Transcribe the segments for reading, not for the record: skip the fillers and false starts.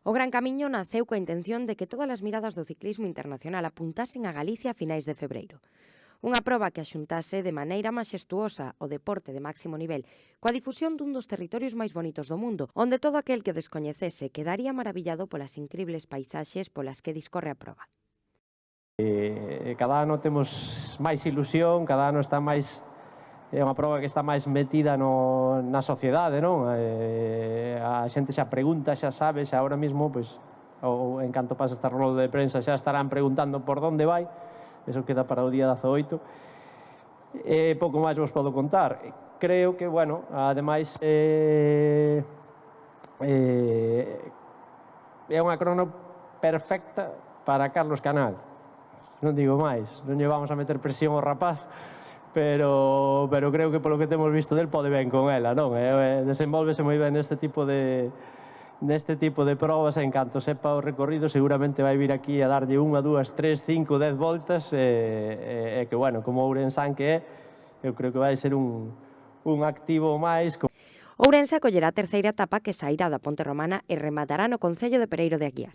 O Gran Camiño naceu coa intención de que todas as miradas do ciclismo internacional apuntasen a Galicia a finais de febreiro. Unha proba que axuntase de maneira maxestuosa o deporte de máximo nivel coa difusión dun dos territorios máis bonitos do mundo, onde todo aquel que o descoñecese quedaría maravillado polas incribles paisaxes polas que discorre a proba. Cada ano temos máis ilusión, cada ano está máis... É unha proba que está máis metida na sociedade, non? A xente xa pregunta, xa sabe, xa ahora mismo, pois, ou en canto pasa esta roda de prensa, xa estarán preguntando por onde vai. Eso queda para o día 18. Pouco máis vos podo contar. Creo que, bueno, ademais, é unha crono perfecta para Carlos Canal. Non digo máis, non lle vamos a meter presión ao rapaz, pero creo que polo que temos visto del pode ben con ela, non? Desenvolvese moi ben neste tipo de probas, en canto sepa o recorrido seguramente vai vir aquí a darlle 1, 2, 3, 5, 10 voltas e que, bueno, como ourensán que é, eu creo que vai ser un activo máis. Ourense acollerá a terceira etapa que sairá da Ponte Romana e rematará no concello de Pereiro de Aguiar.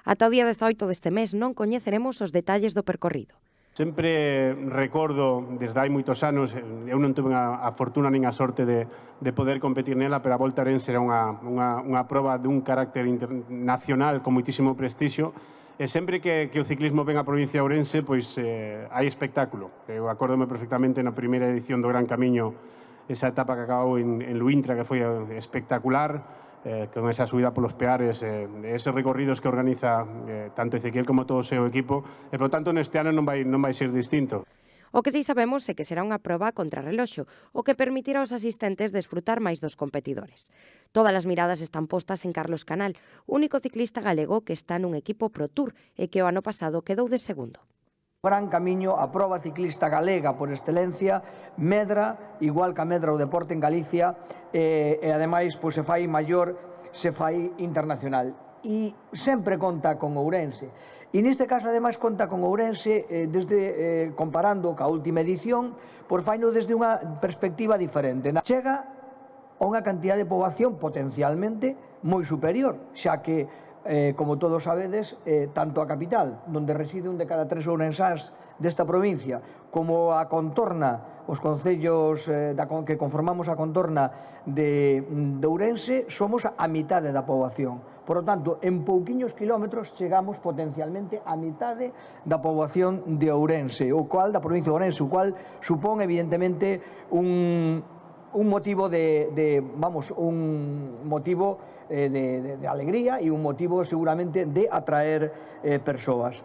Ata o día 18 deste mes non coñeceremos os detalles do percorrido. Sempre recordo, desde hai moitos anos, eu non tuve a fortuna nin a sorte de poder competir nela, pero a Volta a Ourense era unha proba dun carácter internacional con moitísimo prestixio, e sempre que o ciclismo ven a provincia de Ourense, pois hai espectáculo. Eu acórdome perfectamente na primeira edición do Gran Camiño, esa etapa que acabou en Luintra, que foi espectacular, con esa subida polos Peares, eses recorridos que organiza tanto Ezequiel como todo o seu equipo, e, por tanto, neste ano non vai ser distinto. O que si sabemos é que será unha proba contra reloxo, o que permitirá aos asistentes desfrutar máis dos competidores. Todas as miradas están postas en Carlos Canal, único ciclista galego que está nun equipo Pro Tour e que o ano pasado quedou de segundo. Gran Camiño, a proba ciclista galega por excelencia, medra, igual que a medra o deporte en Galicia, e ademais pois, se fai maior, se fai internacional. E sempre conta con Ourense. E neste caso, ademais, conta con Ourense, comparando ca última edición, por faino desde unha perspectiva diferente. Chega a unha cantidad de poboación potencialmente moi superior, xa que como todos sabedes, tanto a capital, onde reside un de cada 3 ourensáns desta provincia, como a contorna, os concellos que conformamos a contorna de Ourense, somos a mitade da poboación. Por lo tanto, en pouquiños kilómetros chegamos potencialmente a mitade da poboación de Ourense, o cual da provincia de Ourense, o cual supón evidentemente un motivo un motivo de alegría e un motivo seguramente de atraer persoas.